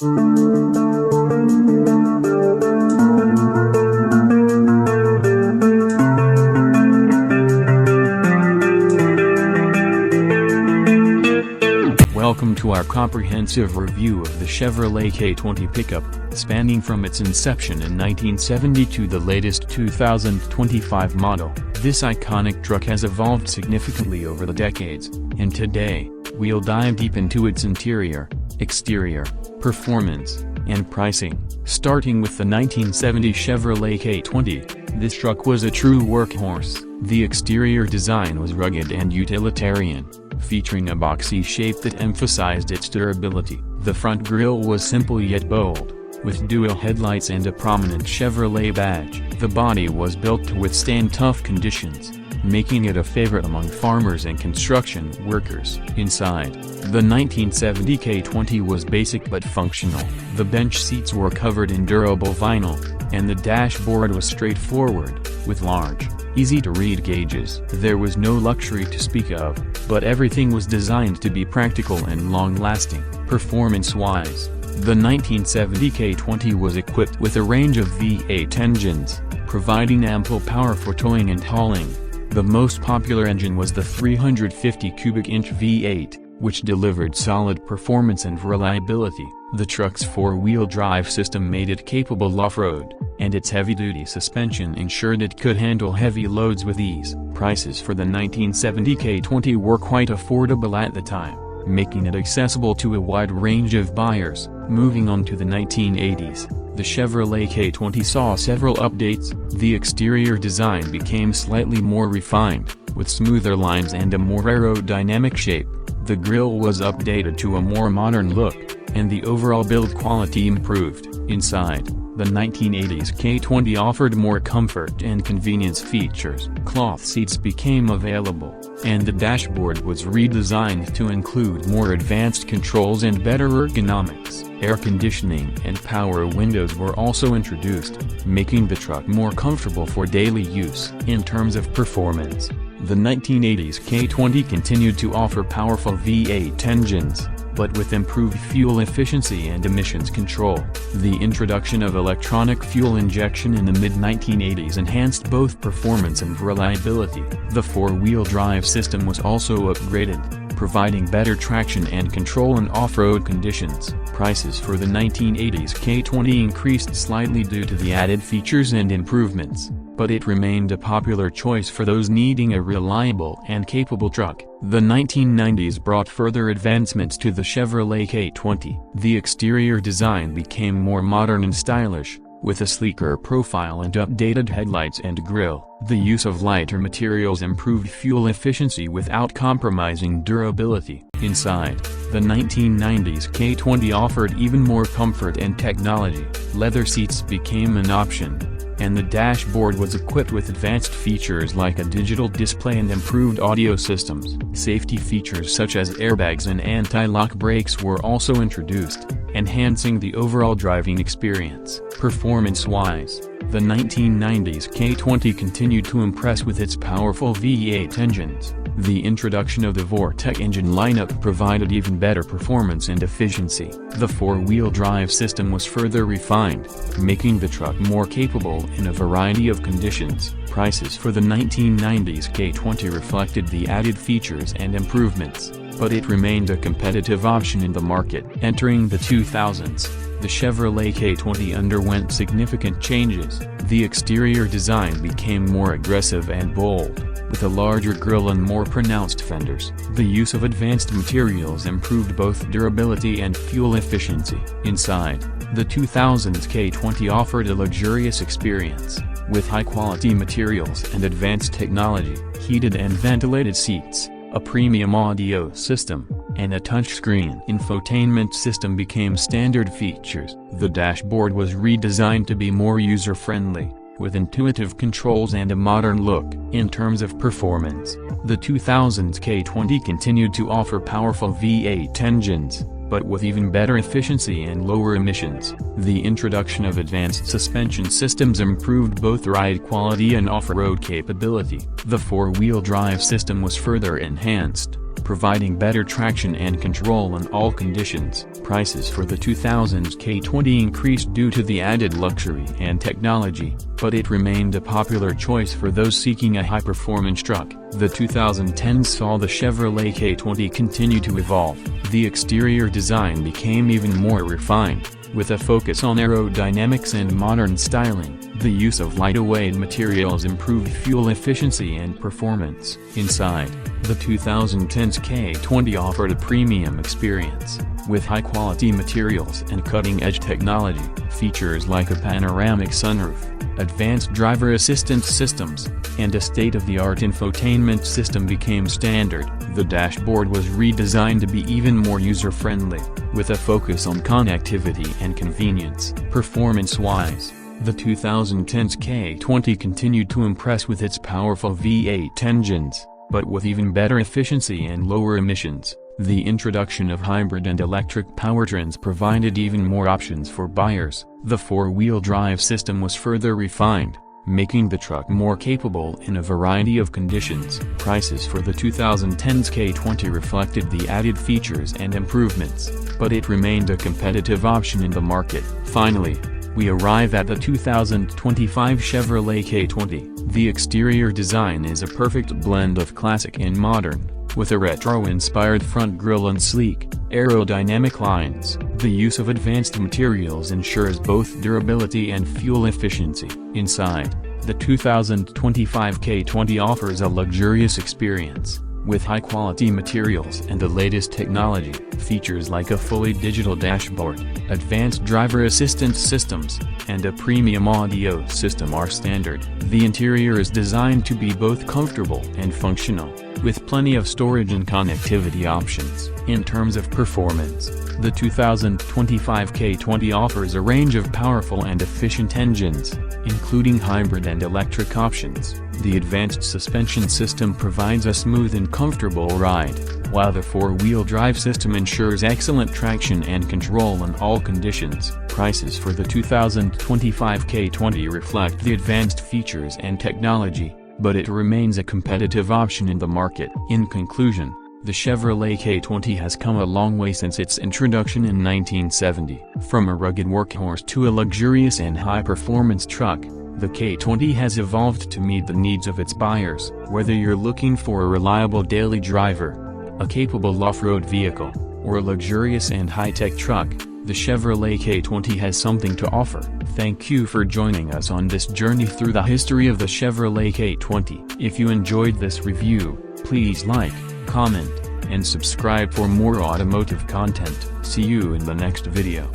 Welcome to our comprehensive review of the Chevrolet K20 pickup, spanning from its inception in 1970 to the latest 2025 model. This iconic truck has evolved significantly over the decades, and today, we'll dive deep into its interior, exterior, performance, and pricing. Starting with the 1970 Chevrolet K20, this truck was a true workhorse. The exterior design was rugged and utilitarian, featuring a boxy shape that emphasized its durability. The front grille was simple yet bold, with dual headlights and a prominent Chevrolet badge. The body was built to withstand tough conditions, making it a favorite among farmers and construction workers. Inside, the 1970 K20 was basic but functional. The bench seats were covered in durable vinyl, and the dashboard was straightforward, with large, easy-to-read gauges. There was no luxury to speak of, but everything was designed to be practical and long-lasting. Performance-wise, the 1970 K20 was equipped with a range of V8 engines, providing ample power for towing and hauling. The most popular engine was the 350 cubic inch V8, which delivered solid performance and reliability. The truck's four-wheel drive system made it capable off-road, and its heavy-duty suspension ensured it could handle heavy loads with ease. Prices for the 1970 K20 were quite affordable at the time, making it accessible to a wide range of buyers. Moving on to the 1980s, the Chevrolet K20 saw several updates. The exterior design became slightly more refined, with smoother lines and a more aerodynamic shape. The grille was updated to a more modern look, and the overall build quality improved. Inside, the 1980s K20 offered more comfort and convenience features. Cloth seats became available, and the dashboard was redesigned to include more advanced controls and better ergonomics. Air conditioning and power windows were also introduced, making the truck more comfortable for daily use. In terms of performance, the 1980s K20 continued to offer powerful V8 engines, but with improved fuel efficiency and emissions control. The introduction of electronic fuel injection in the mid-1980s enhanced both performance and reliability. The four-wheel drive system was also upgraded, providing better traction and control in off-road conditions. Prices for the 1980s K20 increased slightly due to the added features and improvements, but it remained a popular choice for those needing a reliable and capable truck. The 1990s brought further advancements to the Chevrolet K20. The exterior design became more modern and stylish, with a sleeker profile and updated headlights and grille. The use of lighter materials improved fuel efficiency without compromising durability. Inside, the 1990s K20 offered even more comfort and technology. Leather seats became an option, and the dashboard was equipped with advanced features like a digital display and improved audio systems. Safety features such as airbags and anti-lock brakes were also introduced, enhancing the overall driving experience. Performance-wise, the 1990s K20 continued to impress with its powerful V8 engines. The introduction of the Vortec engine lineup provided even better performance and efficiency. The four-wheel drive system was further refined, making the truck more capable in a variety of conditions. Prices for the 1990s K20 reflected the added features and improvements, but it remained a competitive option in the market. Entering the 2000s, the Chevrolet K20 underwent significant changes. The exterior design became more aggressive and bold, with a larger grille and more pronounced fenders. The use of advanced materials improved both durability and fuel efficiency. Inside, the 2000s K20 offered a luxurious experience, with high-quality materials and advanced technology. Heated and ventilated seats, a premium audio system, and a touchscreen infotainment system became standard features. The dashboard was redesigned to be more user-friendly, with intuitive controls and a modern look. In terms of performance, the 2000s K20 continued to offer powerful V8 engines, but with even better efficiency and lower emissions. The introduction of advanced suspension systems improved both ride quality and off-road capability. The four-wheel drive system was further enhanced, providing better traction and control in all conditions. Prices for the 2000's K20 increased due to the added luxury and technology, but it remained a popular choice for those seeking a high-performance truck. The 2010s saw the Chevrolet K20 continue to evolve. The exterior design became even more refined, with a focus on aerodynamics and modern styling. The use of lightweight materials improved fuel efficiency and performance. Inside, the 2010's K20 offered a premium experience, with high-quality materials and cutting-edge technology. Features like a panoramic sunroof, advanced driver assistance systems, and a state-of-the-art infotainment system became standard. The dashboard was redesigned to be even more user-friendly, with a focus on connectivity and convenience. Performance-wise, the 2010's K20 continued to impress with its powerful V8 engines, but with even better efficiency and lower emissions. The introduction of hybrid and electric powertrains provided even more options for buyers. The four-wheel drive system was further refined, making the truck more capable in a variety of conditions. Prices for the 2010's K20 reflected the added features and improvements, but it remained a competitive option in the market. Finally, we arrive at the 2025 Chevrolet K20. The exterior design is a perfect blend of classic and modern, with a retro-inspired front grille and sleek, aerodynamic lines. The use of advanced materials ensures both durability and fuel efficiency. Inside, the 2025 K20 offers a luxurious experience, with high-quality materials and the latest technology. Features like a fully digital dashboard, advanced driver assistance systems, and a premium audio system are standard. The interior is designed to be both comfortable and functional, with plenty of storage and connectivity options. In terms of performance, the 2025 K20 offers a range of powerful and efficient engines, including hybrid and electric options. The advanced suspension system provides a smooth and comfortable ride, while the four-wheel drive system ensures excellent traction and control in all conditions. Prices for the 2025 K20 reflect the advanced features and technology, but it remains a competitive option in the market. In conclusion, the Chevrolet K20 has come a long way since its introduction in 1970. From a rugged workhorse to a luxurious and high-performance truck, the K20 has evolved to meet the needs of its buyers. Whether you're looking for a reliable daily driver, a capable off-road vehicle, or a luxurious and high-tech truck, the Chevrolet K20 has something to offer. Thank you for joining us on this journey through the history of the Chevrolet K20. If you enjoyed this review, please like, comment, and subscribe for more automotive content. See you in the next video.